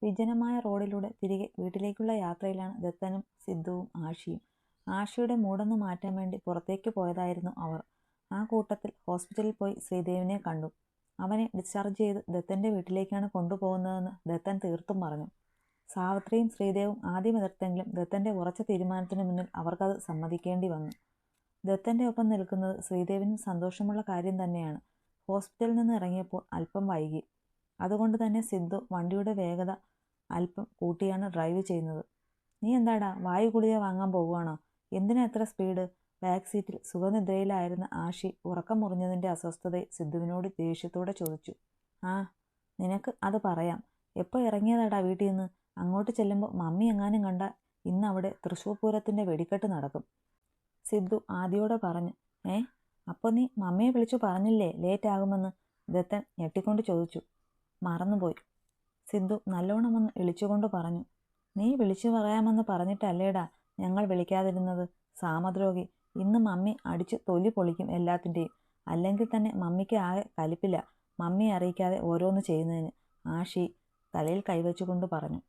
വിജനമായ റോഡിലൂടെ തിരികെ വീട്ടിലേക്കുള്ള യാത്രയിലാണ് ദത്തനും സിദ്ധുവും ആഷിയും. ആഷിയുടെ മൂടൊന്നു മാറ്റാൻ വേണ്ടി പുറത്തേക്ക് പോയതായിരുന്നു അവർ. ആ കൂട്ടത്തിൽ ഹോസ്പിറ്റലിൽ പോയി ശ്രീദേവിനെ കണ്ടു. അവനെ ഡിസ്ചാർജ് ചെയ്ത് ദത്തൻ്റെ വീട്ടിലേക്കാണ് കൊണ്ടുപോകുന്നതെന്ന് ദത്തൻ തീർത്തും പറഞ്ഞു. സാവിത്രിയും ശ്രീദേവും ആദ്യം എതിർത്തെങ്കിലും ദത്തൻ്റെ ഉറച്ച തീരുമാനത്തിന് മുന്നിൽ അവർക്കത് സമ്മതിക്കേണ്ടി വന്നു. ദത്തൻ്റെ ഒപ്പം നിൽക്കുന്നത് ശ്രീദേവിനും സന്തോഷമുള്ള കാര്യം തന്നെയാണ്. ഹോസ്പിറ്റലിൽ നിന്ന് ഇറങ്ങിയപ്പോൾ അല്പം വൈകി. അതുകൊണ്ട് തന്നെ സിദ്ധു വണ്ടിയുടെ വേഗത അല്പം കൂട്ടിയാണ് ഡ്രൈവ് ചെയ്യുന്നത്. നീ എന്താടാ വായു ഗുളിക വാങ്ങാൻ പോകുവാണോ? എന്തിനാ എത്ര സ്പീഡ്? ബാക്ക് സീറ്റിൽ സുഖനിദ്രയിലായിരുന്ന ആഷി ഉറക്കം മുറിഞ്ഞതിൻ്റെ അസ്വസ്ഥതയെ സിദ്ധുവിനോട് ദേഷ്യത്തോടെ ചോദിച്ചു. ആ, നിനക്ക് അത് പറയാം. എപ്പോൾ ഇറങ്ങിയതാടാ വീട്ടിൽ നിന്ന്? അങ്ങോട്ട് ചെല്ലുമ്പോൾ മമ്മി എങ്ങാനും കണ്ട ഇന്ന് അവിടെ തൃശ്ശൂർ പൂരത്തിൻ്റെ വെടിക്കെട്ട് നടക്കും, സിദ്ധു ആദിയോടെ പറഞ്ഞു. അപ്പോൾ നീ മമ്മിയെ വിളിച്ചു പറഞ്ഞില്ലേ ലേറ്റ് ആകുമെന്ന്? ദത്തൻ ഞെട്ടിക്കൊണ്ട് ചോദിച്ചു. മറന്നുപോയി, സിദ്ധു നല്ലോണമെന്ന് ഇളിച്ചുകൊണ്ട് പറഞ്ഞു. നീ വിളിച്ചു പറയാമെന്ന് പറഞ്ഞിട്ടല്ലേടാ ഞങ്ങൾ വിളിക്കാതിരുന്നത്? സാമദ്രോഹി, ഇന്ന് മമ്മി അടിച്ച് തൊലി പൊളിക്കും എല്ലാത്തിൻ്റെയും. അല്ലെങ്കിൽ തന്നെ മമ്മിക്ക് ആകെ കലിപ്പില്ല മമ്മിയെ അറിയിക്കാതെ ഓരോന്ന് ചെയ്യുന്നതിന്, ആഷി തലയിൽ കൈവച്ചുകൊണ്ട് പറഞ്ഞു.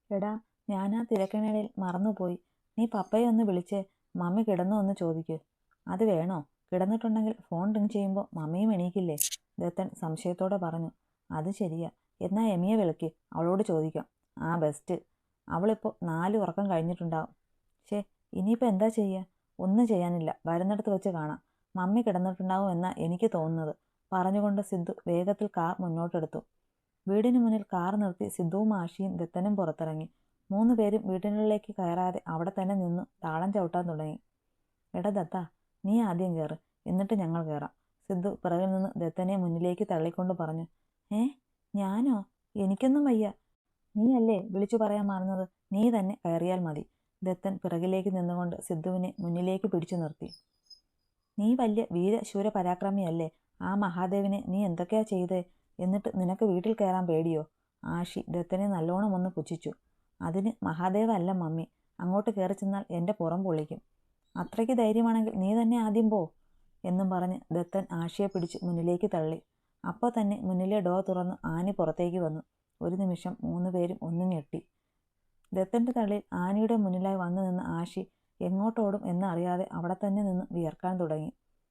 എടാ, ഞാൻ ആ തിരക്കിനിടയിൽ മറന്നുപോയി. നീ പപ്പയെ ഒന്ന് വിളിച്ചേ, മമ്മി കിടന്നോ എന്ന് ചോദിക്കൂ. അത് വേണോ? കിടന്നിട്ടുണ്ടെങ്കിൽ ഫോൺ റിങ് ചെയ്യുമ്പോൾ മമ്മിയും എണീക്കില്ലേ? ദത്തൻ സംശയത്തോടെ പറഞ്ഞു. അത് ശരിയാ, എന്നാ എമിയെ വിളിക്ക്, അവളോട് ചോദിക്കാം. ആ ബെസ്റ്റ്, അവളിപ്പോൾ 4 ഉറക്കം കഴിഞ്ഞിട്ടുണ്ടാവും. ഇനിയിപ്പോൾ എന്താ ചെയ്യുക? ഒന്നും ചെയ്യാനില്ല, വരുന്നിടത്ത് വെച്ച് കാണാം. മമ്മി കിടന്നിട്ടുണ്ടാവും എന്നാ എനിക്ക് തോന്നുന്നത്, പറഞ്ഞുകൊണ്ട് സിദ്ധു വേഗത്തിൽ കാർ മുന്നോട്ടെടുത്തു. വീടിന് മുന്നിൽ കാർ നിർത്തി സിദ്ധുവും ആഷിയും ദത്തനും പുറത്തിറങ്ങി. 3 പേരും വീട്ടിനുള്ളിലേക്ക് കയറാതെ അവിടെ തന്നെ നിന്ന് താളം ചവിട്ടാൻ തുടങ്ങി. എടാ ദത്ത, നീ ആദ്യം കയറ്, എന്നിട്ട് ഞങ്ങൾ കയറാം, സിദ്ധു പിറകിൽ നിന്ന് ദത്തനെ മുന്നിലേക്ക് തള്ളിക്കൊണ്ട് പറഞ്ഞു. ഞാനോ? എനിക്കൊന്നും വയ്യ. നീയല്ലേ വിളിച്ചു പറയാൻ മറന്നത്, നീ തന്നെ കയറിയാൽ മതി. ദത്തൻ പിറകിലേക്ക് നിന്നുകൊണ്ട് സിദ്ധുവിനെ മുന്നിലേക്ക് പിടിച്ചു നിർത്തി. നീ വലിയ വീരശൂര പരാക്രമിയല്ലേ? ആ മഹാദേവിനെ നീ എന്തൊക്കെയാ ചെയ്തേ? എന്നിട്ട് നിനക്ക് വീട്ടിൽ കയറാൻ പേടിയോ? ആഷി ദത്തനെ നല്ലോണം ഒന്ന് പുച്ഛിച്ചു. അതിന് മഹാദേവ അല്ല മമ്മി, അങ്ങോട്ട് കയറി ചെന്നാൽ എൻ്റെ പുറം പൊള്ളിക്കും. അത്രയ്ക്ക് ധൈര്യമാണെങ്കിൽ നീ തന്നെ ആദ്യം പോ എന്നും പറഞ്ഞ് ദത്തൻ ആഷിയെ പിടിച്ച് മുന്നിലേക്ക് തള്ളി. അപ്പോൾ തന്നെ മുന്നിലെ ഡോർ തുറന്ന് ആനി പുറത്തേക്ക് വന്നു. ഒരു നിമിഷം 3 പേരും ഒന്ന് ഞെട്ടി. ദത്തൻ്റെ തള്ളിൽ ആനിയുടെ മുന്നിലായി വന്നു നിന്ന ആഷി എങ്ങോട്ടോടും എന്നറിയാതെ അവിടെ തന്നെ നിന്ന് വിയർക്കാൻ തുടങ്ങി.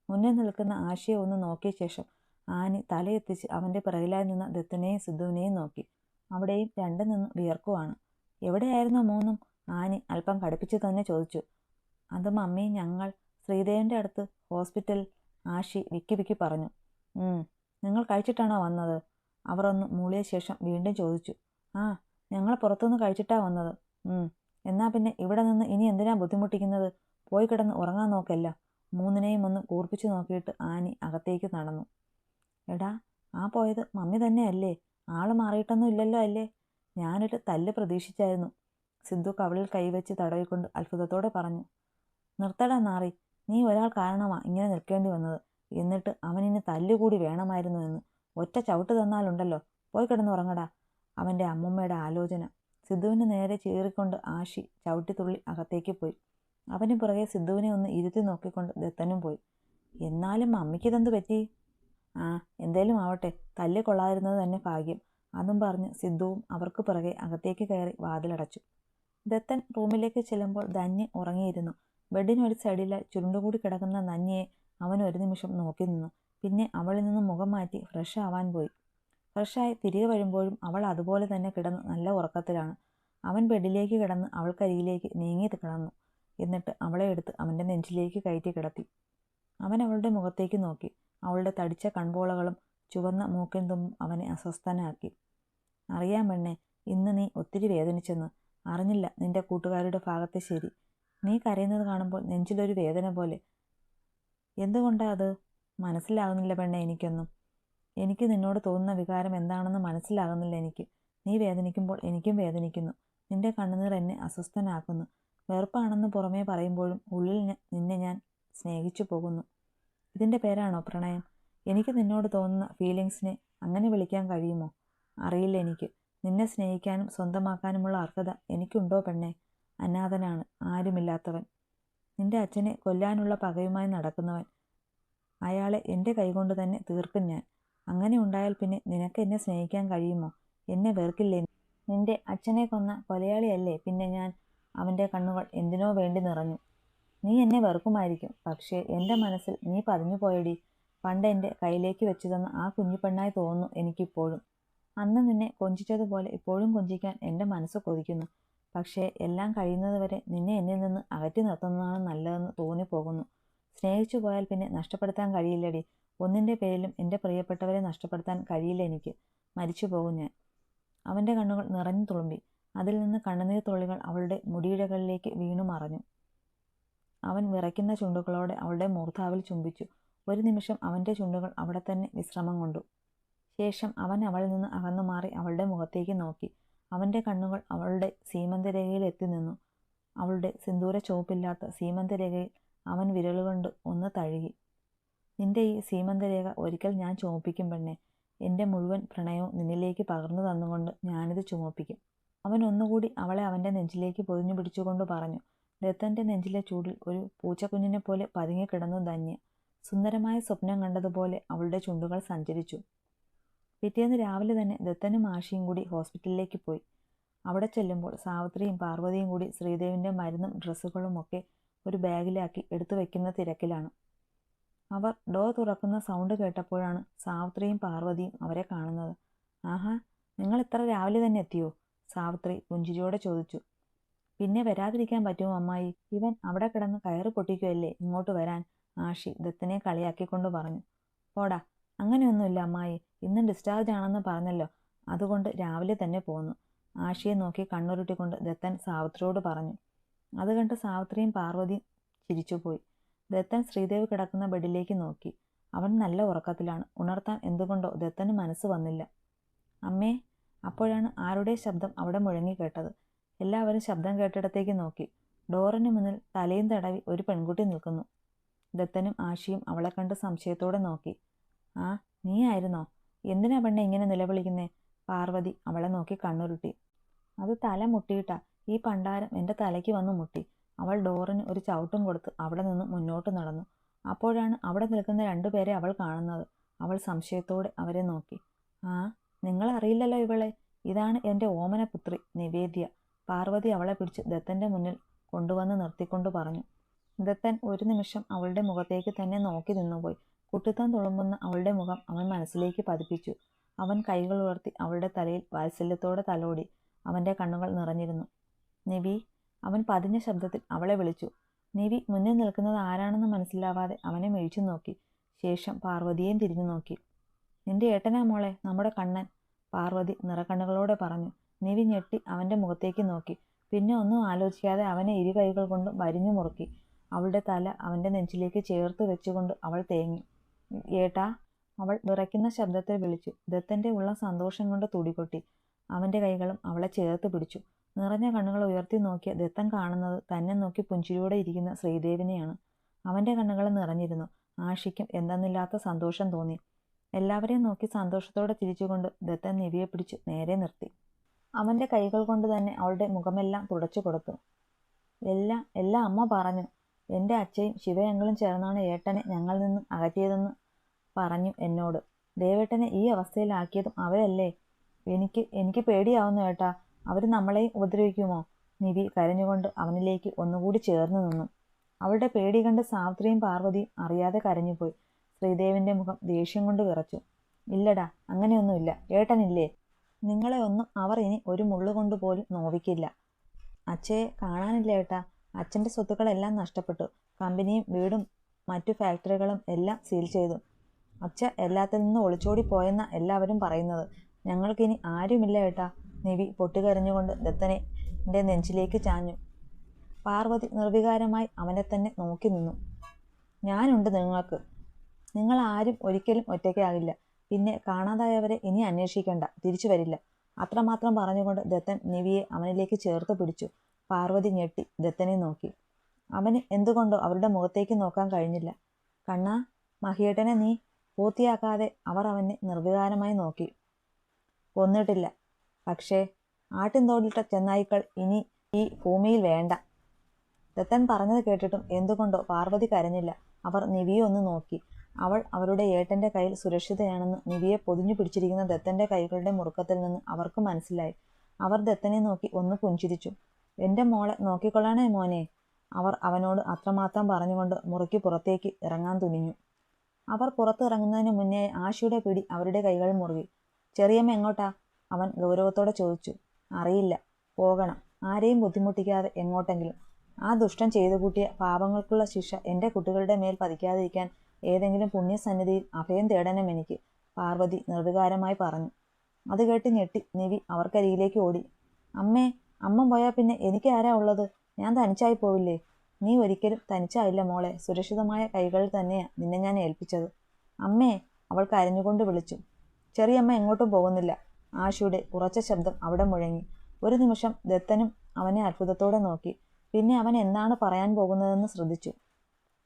മുന്നിൽ നിൽക്കുന്ന ആഷിയെ ഒന്ന് നോക്കിയ ശേഷം ആനി തലയെത്തിച്ച് അവൻ്റെ പിറകിലായി നിന്ന ദത്തനെയും സിദ്ധുവിനെയും നോക്കി. അവിടെയും രണ്ടും നിന്ന് വിയർക്കുവാണ്. എവിടെയായിരുന്നു 3? ആനി അല്പം കടുപ്പിച്ച് തന്നെ ചോദിച്ചു. അത് മമ്മി, ഞങ്ങൾ ശ്രീദേവിൻ്റെ അടുത്ത് ഹോസ്പിറ്റൽ, ആഷി വിക്കി വിക്കി പറഞ്ഞു. നിങ്ങൾ കഴിച്ചിട്ടാണോ വന്നത്? അവർ ഒന്ന് മൂളിയ ശേഷം വീണ്ടും ചോദിച്ചു. ആ, ഞങ്ങൾ പുറത്തുനിന്ന് കഴിച്ചിട്ടാ വന്നത്. എന്നാ പിന്നെ ഇവിടെ നിന്ന് ഇനി എന്തിനാ ബുദ്ധിമുട്ടിക്കുന്നത്? പോയി കിടന്ന് ഉറങ്ങാൻ നോക്കല്ല. 3നെയും ഒന്ന് കൂർപ്പിച്ചു നോക്കിയിട്ട് ആനി അകത്തേക്ക് നടന്നു. എടാ, ആ പോയത് മമ്മി തന്നെയല്ലേ? ആള് മാറിയിട്ടൊന്നും ഇല്ലല്ലോ അല്ലേ? ഞാനൊരു തല്ല് പ്രതീക്ഷിച്ചായിരുന്നു, സിദ്ധു കവിളിൽ കൈവച്ച് തടവിക്കൊണ്ട് അത്ഭുതത്തോടെ പറഞ്ഞു. നിർത്തടാ നാറി, നീ ഒരാൾ കാരണമാ ഇങ്ങനെ നിൽക്കേണ്ടി വന്നത്. എന്നിട്ട് അവനിനി തല്ലുകൂടി വേണമായിരുന്നു എന്ന് ഒറ്റ ചവിട്ട് തന്നാലുണ്ടല്ലോ. പോയി കിടന്നുറങ്ങടാ. അവൻ്റെ അമ്മൂമ്മയുടെ ആലോചന. സിദ്ധുവിന് നേരെ ചീറിക്കൊണ്ട് ആഷി ചവിട്ടിത്തുള്ളി അകത്തേക്ക് പോയി. അവന് പുറകെ സിദ്ധുവിനെ ഒന്ന് ഇരുത്തി നോക്കിക്കൊണ്ട് ദത്തനും പോയി. എന്നാലും മമ്മിക്കിതെന്ത് പറ്റി? എന്തേലും ആവട്ടെ, തല്ല് കൊള്ളാതിരുന്നത് തന്നെ ഭാഗ്യം. അതും പറഞ്ഞ് സിദ്ധുവും അവർക്ക് പുറകെ അകത്തേക്ക് കയറി വാതിലടച്ചു. ദത്തൻ റൂമിലേക്ക് ചെല്ലുമ്പോൾ ധന്യ ഉറങ്ങിയിരുന്നു. ബെഡിനൊരു സൈഡിലായി ചുരുണ്ടുകൂടി കിടക്കുന്ന നന്യയെ അവൻ ഒരു നിമിഷം നോക്കി നിന്നു. പിന്നെ അവളിൽ നിന്നും മുഖം മാറ്റി ഫ്രഷ് ആവാൻ പോയി. ഫ്രഷായി തിരികെ വരുമ്പോഴും അവൾ അതുപോലെ തന്നെ കിടന്ന് നല്ല ഉറക്കത്തിലാണ്. അവൻ ബെഡിലേക്ക് കിടന്ന് അവൾക്കരികിലേക്ക് നീങ്ങി കിടന്നു. എന്നിട്ട് അവളെ എടുത്ത് അവൻ്റെ നെഞ്ചിലേക്ക് കയറ്റി കിടത്തി. അവൻ അവളുടെ മുഖത്തേക്ക് നോക്കി. അവളുടെ തടിച്ച കൺപോളകളും ചുവന്ന മൂക്കിൻ തുമ്പും അവനെ അസ്വസ്ഥനാക്കി. അറിയാം പെണ്ണെ, ഇന്ന് നീ ഒത്തിരി വേദനിച്ചെന്ന്. അറിഞ്ഞില്ല നിന്റെ കൂട്ടുകാരുടെ ഭാഗത്തെ ശരി. നീ കരയുന്നത് കാണുമ്പോൾ നെഞ്ചിലൊരു വേദന പോലെ. എന്തുകൊണ്ടാ അത്? മനസ്സിലാകുന്നില്ല പെണ്ണെ എനിക്കൊന്നും. എനിക്ക് നിന്നോട് തോന്നുന്ന വികാരം എന്താണെന്ന് മനസ്സിലാകുന്നില്ല എനിക്ക്. നീ വേദനിക്കുമ്പോൾ എനിക്കും വേദനിക്കുന്നു. നിന്റെ കണ്ണുനീർ എന്നെ അസ്വസ്ഥനാക്കുന്നു. വെറുപ്പാണെന്ന് പുറമേ പറയുമ്പോഴും ഉള്ളിൽ നിന്നെ ഞാൻ സ്നേഹിച്ചു പോകുന്നു. ഇതിൻ്റെ പേരാണോ പ്രണയം? എനിക്ക് നിന്നോട് തോന്നുന്ന ഫീലിങ്സിനെ അങ്ങനെ വിളിക്കാൻ കഴിയുമോ? അറിയില്ല എനിക്ക്. നിന്നെ സ്നേഹിക്കാനും സ്വന്തമാക്കാനുമുള്ള അർഹത എനിക്കുണ്ടോ പെണ്ണെ? അനാഥനാണ്, ആരുമില്ലാത്തവൻ, നിന്റെ അച്ഛനെ കൊല്ലാനുള്ള പകയുമായി നടക്കുന്നവൻ. അയാളെ എൻ്റെ കൈകൊണ്ട് തന്നെ തീർക്കും ഞാൻ. അങ്ങനെ ഉണ്ടായാൽ പിന്നെ നിനക്ക് എന്നെ സ്നേഹിക്കാൻ കഴിയുമോ? എന്നെ വെറുക്കില്ലേ? നിന്റെ അച്ഛനെ കൊന്ന കൊലയാളിയല്ലേ പിന്നെ ഞാൻ. അവൻ്റെ കണ്ണുകൾ എന്തിനോ വേണ്ടി നിറഞ്ഞു. നീ എന്നെ വെറുക്കുമായിരിക്കും, പക്ഷേ എൻ്റെ മനസ്സിൽ നീ പതിഞ്ഞു പോയടി. പണ്ട് എൻ്റെ കയ്യിലേക്ക് വെച്ചു തന്ന ആ കുഞ്ഞു പെണ്ണായി തോന്നുന്നു എനിക്കിപ്പോഴും. അന്ന് നിന്നെ കൊഞ്ചിച്ചതുപോലെ ഇപ്പോഴും കൊഞ്ചിക്കാൻ എൻ്റെ മനസ്സ് കൊതിക്കുന്നു. പക്ഷേ എല്ലാം കഴിയുന്നതുവരെ നിന്നെ എന്നിൽ നിന്ന് അകറ്റി നിർത്തുന്നതാണ് നല്ലതെന്ന് തോന്നിപ്പോകുന്നു. സ്നേഹിച്ചു പോയാൽ പിന്നെ നഷ്ടപ്പെടുത്താൻ കഴിയില്ലടി. ഒന്നിൻ്റെ പേരിലും എൻ്റെ പ്രിയപ്പെട്ടവരെ നഷ്ടപ്പെടുത്താൻ കഴിയില്ല എനിക്ക്. മരിച്ചു പോകും ഞാൻ. അവൻ്റെ കണ്ണുകൾ നിറഞ്ഞു തുളുമ്പി. അതിൽ നിന്ന് കണ്ണുനീർ തുള്ളികൾ അവളുടെ മുടിയിഴകളിലേക്ക് വീണു മറഞ്ഞു. അവൻ വിറയ്ക്കുന്ന ചുണ്ടുകളോടെ അവളുടെ മൂർധാവിൽ ചുംബിച്ചു. ഒരു നിമിഷം അവൻ്റെ ചുണ്ടുകൾ അവിടെ തന്നെ വിശ്രമം കൊണ്ടു. ശേഷം അവൻ അവളിൽ നിന്ന് അകന്നു മാറി അവളുടെ മുഖത്തേക്ക് നോക്കി. അവൻ്റെ കണ്ണുകൾ അവളുടെ സീമന്തരേഖയിൽ എത്തി നിന്നു. അവളുടെ സിന്ദൂര ചുവപ്പില്ലാത്ത സീമന്തരേഖയിൽ അവൻ വിരലുകൊണ്ട് ഒന്ന് തഴുകി. നിന്റെ ഈ സീമന്തരേഖ ഒരിക്കൽ ഞാൻ ചുമപ്പിക്കും പെണ്ണെ. എൻ്റെ മുഴുവൻ പ്രണയവും നിന്നിലേക്ക് പകർന്നു തന്നുകൊണ്ട് ഞാനിത് ചുമപ്പിക്കും. അവൻ ഒന്നുകൂടി അവളെ അവൻ്റെ നെഞ്ചിലേക്ക് പൊതിഞ്ഞു പിടിച്ചുകൊണ്ട് പറഞ്ഞു. ദത്തൻ്റെ നെഞ്ചിലെ ചൂടിൽ ഒരു പൂച്ചക്കുഞ്ഞിനെ പോലെ പതുങ്ങിക്കിടന്നു ധന്യ. സുന്ദരമായ സ്വപ്നം കണ്ടതുപോലെ അവളുടെ ചുണ്ടുകൾ സഞ്ചരിച്ചു. പിറ്റേന്ന് രാവിലെ തന്നെ ദത്തനും ആഷിയും കൂടി ഹോസ്പിറ്റലിലേക്ക് പോയി. അവിടെ ചെല്ലുമ്പോൾ സാവിത്രിയും പാർവതിയും കൂടി ശ്രീദേവിൻ്റെ മരുന്നും ഡ്രസ്സുകളുമൊക്കെ ഒരു ബാഗിലാക്കി എടുത്തു വയ്ക്കുന്ന തിരക്കിലാണ്. അവർ ഡോർ തുറക്കുന്ന സൗണ്ട് കേട്ടപ്പോഴാണ് സാവിത്രിയും പാർവതിയും അവരെ കാണുന്നത്. ആഹാ, നിങ്ങൾ ഇത്ര രാവിലെ തന്നെ എത്തിയോ? സാവിത്രി പുഞ്ചിരിയോടെ ചോദിച്ചു. പിന്നെ വരാതിരിക്കാൻ പറ്റുമോ അമ്മായി? ഇവൻ അവിടെ കിടന്ന് കയറ് പൊട്ടിക്കുകയല്ലേ, ഇങ്ങോട്ട് വരാൻ? ആഷി ദത്തനെ കളിയാക്കിക്കൊണ്ട് പറഞ്ഞു. പോടാ, അങ്ങനെയൊന്നുമില്ല അമ്മായി. ഇന്ന് ഡിസ്ചാർജ് ആണെന്ന് പറഞ്ഞല്ലോ, അതുകൊണ്ട് രാവിലെ തന്നെ പോന്നു. ആഷിയെ നോക്കി കണ്ണുരുട്ടിക്കൊണ്ട് ദത്തൻ സാവിത്രിയോട് പറഞ്ഞു. അത് കണ്ട് സാവിത്രിയും പാർവതിയും ചിരിച്ചുപോയി. ദത്തൻ ശ്രീദേവി കിടക്കുന്ന ബെഡിലേക്ക് നോക്കി. അവൻ നല്ല ഉറക്കത്തിലാണ്. ഉണർത്താൻ എന്തുകൊണ്ടോ ദത്തന് മനസ്സ് വന്നില്ല. അമ്മേ. അപ്പോഴാണ് ആരുടെ ശബ്ദം അവിടെ മുഴങ്ങി കേട്ടത്. എല്ലാവരും ശബ്ദം കേട്ടിടത്തേക്ക് നോക്കി. ഡോറിന് മുന്നിൽ തലയും തടവി ഒരു പെൺകുട്ടി നിൽക്കുന്നു. ദത്തനും ആഷിയും അവളെ കണ്ട് സംശയത്തോടെ നോക്കി. ആ, നീ ആയിരുന്നോ? എന്തിനാ പെണ്ണെ ഇങ്ങനെ നിലവിളിക്കുന്നേ? പാർവതി അവളെ നോക്കി കണ്ണുരുട്ടി. അത് തല മുട്ടിയിട്ടാ. ഈ പണ്ടാരം എൻ്റെ തലയ്ക്ക് വന്ന് മുട്ടി. അവൾ ഡോറിന് ഒരു ചവിട്ടും കൊടുത്ത് അവിടെ നിന്ന് മുന്നോട്ട് നടന്നു. അപ്പോഴാണ് അവിടെ നിൽക്കുന്ന രണ്ടുപേരെ അവൾ കാണുന്നത്. അവൾ സംശയത്തോടെ അവരെ നോക്കി. ആ, നിങ്ങളറിയില്ലല്ലോ ഇവളെ? ഇതാണ് എൻ്റെ ഓമനപുത്രി നിവേദ്യ. പാർവതി അവളെ പിടിച്ച് ദത്തൻ്റെ മുന്നിൽ കൊണ്ടുവന്ന് നിർത്തിക്കൊണ്ട് പറഞ്ഞു. ദത്തൻ ഒരു നിമിഷം അവളുടെ മുഖത്തേക്ക് തന്നെ നോക്കി നിന്നുപോയി. കുട്ടിത്തം തുളുമ്പുന്ന അവളുടെ മുഖം അവൻ മനസ്സിലേക്ക് പതിപ്പിച്ചു. അവൻ കൈകൾ ഉയർത്തി അവളുടെ തലയിൽ വാത്സല്യത്തോടെ തലോടി. അവൻ്റെ കണ്ണുകൾ നിറഞ്ഞിരുന്നു. നിവി. അവൻ പതിഞ്ഞ ശബ്ദത്തിൽ അവളെ വിളിച്ചു. നിവി മുന്നിൽ നിൽക്കുന്നത് ആരാണെന്ന് മനസ്സിലാവാതെ അവനെ മിഴിച്ചു നോക്കി. ശേഷം പാർവതിയെയും തിരിഞ്ഞു നോക്കി. നിന്റെ ഏട്ടനാ മോളെ, നമ്മുടെ കണ്ണൻ, പാർവതി നിറകണ്ണുകളോടെ പറഞ്ഞു. നിവി ഞെട്ടി അവൻ്റെ മുഖത്തേക്ക് നോക്കി. പിന്നെ ഒന്നും ആലോചിക്കാതെ അവനെ ഇരു കൈകൾ കൊണ്ട് വരിഞ്ഞു മുറുക്കി. അവളുടെ തല അവൻ്റെ നെഞ്ചിലേക്ക് ചേർത്ത് വെച്ചുകൊണ്ട് അവൾ തേങ്ങി. ഏട്ടാ, അവൾ വിറയ്ക്കുന്ന ശബ്ദത്തിൽ വിളിച്ചു. ദത്തൻ്റെ ഉള്ള സന്തോഷം കൊണ്ട് തുടികൊട്ടി. അവൻ്റെ കൈകളും അവളെ ചേർത്ത് പിടിച്ചു. നിറഞ്ഞ കണ്ണുകൾ ഉയർത്തി നോക്കിയ ദത്തൻ കാണുന്നത് തന്നെ നോക്കി പുഞ്ചിരിയോടെ ഇരിക്കുന്ന ശ്രീദേവിനെയാണ്. അവൻ്റെ കണ്ണുകൾ നിറഞ്ഞിരുന്നു. ആഷിക്കും എന്തെന്നില്ലാത്ത സന്തോഷം തോന്നി. എല്ലാവരെയും നോക്കി സന്തോഷത്തോടെ ചിരിച്ചുകൊണ്ട് ദത്തൻ നിവിയെ പിടിച്ച് നേരെ നിർത്തി. അവൻ്റെ കൈകൾ കൊണ്ട് തന്നെ അവളുടെ മുഖമെല്ലാം തുടച്ചു കൊടുത്തു. എല്ലാം അമ്മ പറഞ്ഞു. എൻ്റെ അച്ഛയും ശിവയങ്ങളും ചേർന്നാണ് ഏട്ടനെ ഞങ്ങളിൽ നിന്ന് അകറ്റിയതെന്ന് പറഞ്ഞു എന്നോട്. ദേവേട്ടനെ ഈ അവസ്ഥയിലാക്കിയതും അവരല്ലേ? എനിക്ക് പേടിയാവുന്നു ഏട്ടാ. അവർ നമ്മളെയും ഉപദ്രവിക്കുമോ? നിവി കരഞ്ഞുകൊണ്ട് അവനിലേക്ക് ഒന്നുകൂടി ചേർന്ന് നിന്നു. അവളുടെ പേടി കണ്ട് സാവിത്രിയും പാർവതിയും അറിയാതെ കരഞ്ഞുപോയി. ശ്രീദേവിൻ്റെ മുഖം ദേഷ്യം കൊണ്ട് വിറച്ചു. ഇല്ലടാ, അങ്ങനെയൊന്നുമില്ല. ഏട്ടനില്ലേ? നിങ്ങളെ ഒന്നും അവർ ഇനി ഒരു മുള്ളുകൊണ്ട് പോലും നോവിക്കില്ല. അച്ഛയെ കാണാനില്ല ഏട്ടാ. അച്ഛൻ്റെ സ്വത്തുക്കളെല്ലാം നഷ്ടപ്പെട്ടു. കമ്പനിയും വീടും മറ്റു ഫാക്ടറികളും എല്ലാം സീൽ ചെയ്തു. അച്ഛ എല്ലാത്തിൽ നിന്നും ഒളിച്ചോടി പോയെന്ന എല്ലാവരും പറയുന്നത്. ഞങ്ങൾക്കിനി ആരുമില്ല ഏട്ടാ. നിവി പൊട്ടിക്കരഞ്ഞുകൊണ്ട് ദത്തനെ നെഞ്ചിലേക്ക് ചാഞ്ഞു. പാർവതി നിർവികാരമായി അവനെ തന്നെ നോക്കി നിന്നു. ഞാനുണ്ട് നിങ്ങൾക്ക്. നിങ്ങൾ ആരും ഒരിക്കലും ഒറ്റയ്ക്കാകില്ല. പിന്നെ കാണാതായവരെ ഇനി അന്വേഷിക്കേണ്ട, തിരിച്ചു വരില്ല. അത്രമാത്രം പറഞ്ഞുകൊണ്ട് ദത്തൻ നിവിയെ അവനിലേക്ക് ചേർത്ത് പിടിച്ചു. പാർവതി ഞെട്ടി ദത്തനെ നോക്കി. അവന് എന്തുകൊണ്ടോ അവരുടെ മുഖത്തേക്ക് നോക്കാൻ കഴിഞ്ഞില്ല. കണ്ണാ, മഹിയേട്ടനെ നീ പൂർത്തിയാക്കാതെ അവർ അവനെ നിർവികാരമായി നോക്കി. കൊന്നിട്ടില്ല. പക്ഷേ ആട്ടിൻതോടിട്ട ചെന്നായ്ക്കൾ ഇനി ഈ ഭൂമിയിൽ വേണ്ട. ദത്തൻ പറഞ്ഞത് കേട്ടിട്ടും എന്തുകൊണ്ടോ പാർവതി കരഞ്ഞില്ല. അവർ നിവിയെ ഒന്ന് നോക്കി. അവൾ അവരുടെ ഏട്ടൻ്റെ കയ്യിൽ സുരക്ഷിതയാണെന്ന് നിവിയെ പൊതിഞ്ഞു പിടിച്ചിരിക്കുന്ന ദത്തൻ്റെ കൈകളുടെ മുറുക്കത്തിൽ നിന്ന് അവർക്ക് മനസ്സിലായി. അവർ ദത്തനെ നോക്കി ഒന്ന് പുഞ്ചിരിച്ചു. എൻ്റെ മോളെ നോക്കിക്കൊള്ളണേ മോനെ, അവർ അവനോട് അത്രമാത്രം പറഞ്ഞുകൊണ്ട് മുറിക്ക് പുറത്തേക്ക് ഇറങ്ങാൻ തുനിഞ്ഞു. അവർ പുറത്തിറങ്ങുന്നതിന് മുന്നേ ആഷിയുടെ പിടി അവരുടെ കൈകൾ മുറുകി. ചെറിയമ്മ എങ്ങോട്ടാ? അവൻ ഗൗരവത്തോടെ ചോദിച്ചു. അറിയില്ല, പോകണം, ആരെയും ബുദ്ധിമുട്ടിക്കാതെ എങ്ങോട്ടെങ്കിലും. ആ ദുഷ്ടൻ ചെയ്തു കൂട്ടിയ പാപങ്ങൾക്കുള്ള ശിക്ഷ എൻ്റെ കുട്ടികളുടെ മേൽ പതിക്കാതിരിക്കാൻ ഏതെങ്കിലും പുണ്യസന്നിധിയിൽ അഭയം തേടണം എനിക്ക്, പാർവതി നിർവികാരമായി പറഞ്ഞു. അത് കേട്ട് ഞെട്ടി നിവി അവർക്കരികിലേക്ക് ഓടി. അമ്മേ, അമ്മ പോയാൽ പിന്നെ എനിക്ക് ആരാ ഉള്ളത്? ഞാൻ തനിച്ചായി പോവില്ലേ? നീ ഒരിക്കലും തനിച്ചായില്ല മോളെ, സുരക്ഷിതമായ കൈകളിൽ തന്നെയാ നിന്നെ ഞാൻ ഏൽപ്പിച്ചത്. അമ്മേ, അവൾ കരഞ്ഞുകൊണ്ട് വിളിച്ചു. ചെറിയമ്മ എങ്ങോട്ടും പോകുന്നില്ല. ആഷിയുടെ ഉറച്ച ശബ്ദം അവിടെ മുഴങ്ങി. ഒരു നിമിഷം ദത്തനും അവനെ അത്ഭുതത്തോടെ നോക്കി. പിന്നെ അവൻ എന്താണ് പറയാൻ പോകുന്നതെന്ന് ശ്രദ്ധിച്ചു.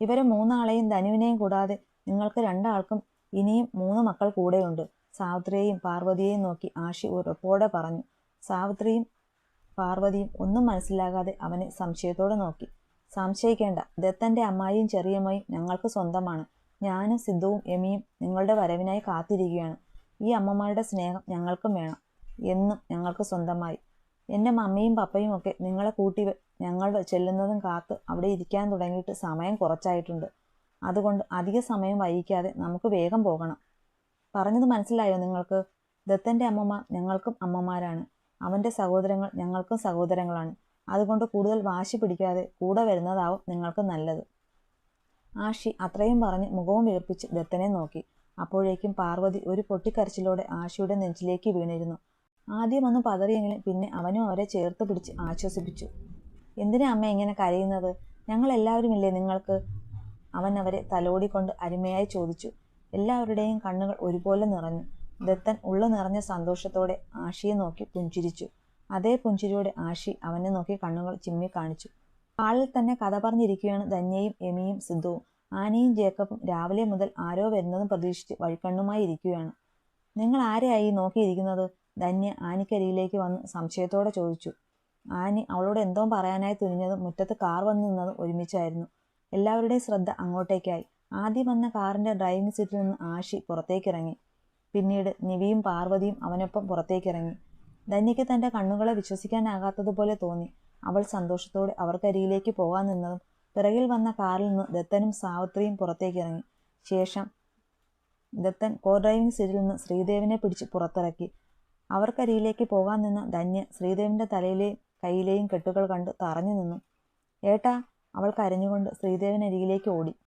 ഇവരെ മൂന്നാളെയും ധനുവിനെയും കൂടാതെ നിങ്ങൾക്ക് രണ്ടാൾക്കും ഇനിയും 3 മക്കൾ കൂടെയുണ്ട്. സാവിത്രിയെയും പാർവതിയെയും നോക്കി ആഷി ഉറപ്പോടെ പറഞ്ഞു. സാവിത്രിയും പാർവതിയും ഒന്നും മനസ്സിലാകാതെ അവനെ സംശയത്തോടെ നോക്കി. സംശയിക്കേണ്ട, ദത്തന്റെ അമ്മായിയും ചെറിയമ്മയും ഞങ്ങൾക്ക് സ്വന്തമാണ്. ഞാനും സിദ്ധുവും എമിയും നിങ്ങളുടെ വരവിനായി കാത്തിരിക്കുകയാണ്. ഈ അമ്മമാരുടെ സ്നേഹം ഞങ്ങൾക്കും വേണം, എന്നും ഞങ്ങൾക്ക് സ്വന്തമായി. എൻ്റെ മമ്മിയും പപ്പയും ഒക്കെ നിങ്ങളെ കൂട്ടി ഞങ്ങൾ ചെല്ലുന്നതും കാത്ത് അവിടെ ഇരിക്കാൻ തുടങ്ങിയിട്ട് സമയം കുറച്ചായിട്ടുണ്ട്. അതുകൊണ്ട് അധിക സമയം വൈകിക്കാതെ നമുക്ക് വേഗം പോകണം. പറഞ്ഞത് മനസ്സിലായോ നിങ്ങൾക്ക്? ദത്തന്റെ അമ്മമാർ ഞങ്ങൾക്കും അമ്മമാരാണ്. അവന്റെ സഹോദരങ്ങൾ ഞങ്ങൾക്കും സഹോദരങ്ങളാണ്. അതുകൊണ്ട് കൂടുതൽ വാശി പിടിക്കാതെ കൂടെ വരുന്നതാവും നിങ്ങൾക്ക് നല്ലത്. ആഷി അത്രയും പറഞ്ഞ് മുഖവും വീർപ്പിച്ച് ദത്തനെ നോക്കി. അപ്പോഴേക്കും പാർവതി ഒരു പൊട്ടിക്കരച്ചിലോടെ ആഷിയുടെ നെഞ്ചിലേക്ക് വീണിരുന്നു. ആദ്യം ഒന്ന് പതറിയെങ്കിലും പിന്നെ അവനും അവരെ ചേർത്ത് പിടിച്ച് ആശ്വസിപ്പിച്ചു. എന്തിനാ അമ്മ ഇങ്ങനെ കരയുന്നത്? ഞങ്ങൾ എല്ലാവരും ഇല്ലേ നിങ്ങൾക്ക്? അവൻ അവരെ തലോടിക്കൊണ്ട് അരുമയായി ചോദിച്ചു. എല്ലാവരുടെയും കണ്ണുകൾ ഒരുപോലെ നിറഞ്ഞു. ദത്തൻ ഉള്ളു നിറഞ്ഞ സന്തോഷത്തോടെ ആഷിയെ നോക്കി പുഞ്ചിരിച്ചു. അതേ പുഞ്ചിരിയോടെ ആഷി അവനെ നോക്കി കണ്ണുകൾ ചിമ്മി കാണിച്ചു. ഹാളിൽ തന്നെ കഥ പറഞ്ഞിരിക്കുകയാണ് ധന്യയും എമിയും സിദ്ധുവും. ആനയും ജേക്കബും രാവിലെ മുതൽ ആരോ വരുന്നതും പ്രതീക്ഷിച്ച് വഴിക്കണ്ണുമായി ഇരിക്കുകയാണ്. നിങ്ങൾ ആരെയായി നോക്കിയിരിക്കുന്നത്? ധന്യ ആനിക്കരിയിലേക്ക് വന്ന് സംശയത്തോടെ ചോദിച്ചു. ആനി അവളോട് എന്തോ പറയാനായി തുനിഞ്ഞതും മുറ്റത്ത് കാർ വന്നു നിന്നതും ഒരുമിച്ചായിരുന്നു. എല്ലാവരുടെയും ശ്രദ്ധ അങ്ങോട്ടേക്കായി. ആദ്യം വന്ന കാറിന്റെ ഡ്രൈവിംഗ് സീറ്റിൽ നിന്ന് ആഷി പുറത്തേക്കിറങ്ങി. പിന്നീട് നിവിയും പാർവതിയും അവനൊപ്പം പുറത്തേക്കിറങ്ങി. ധന്യയ്ക്ക് തന്റെ കണ്ണുകളെ വിശ്വസിക്കാനാകാത്തതുപോലെ തോന്നി. അവൾ സന്തോഷത്തോടെ അവർക്കരികിലേക്ക് പോകാൻ നിന്നതും പിറകിൽ വന്ന കാറിൽ നിന്ന് ദത്തനും സാവിത്രിയും പുറത്തേക്കിറങ്ങി. ശേഷം ദത്തൻ കോ ഡ്രൈവിംഗ് സീറ്റിൽ നിന്ന് ശ്രീദേവിനെ പിടിച്ച് പുറത്തിറക്കി. അവർക്കരികിലേക്ക് പോകാൻ നിന്ന ധന്യ ശ്രീദേവിന്റെ തലയിലെയും കൈയിലെയും കെട്ടുകൾ കണ്ട് തറഞ്ഞു നിന്നു. ഏട്ടാ, അവൾ കരഞ്ഞുകൊണ്ട് ശ്രീദേവിനരികിലേക്ക് ഓടി.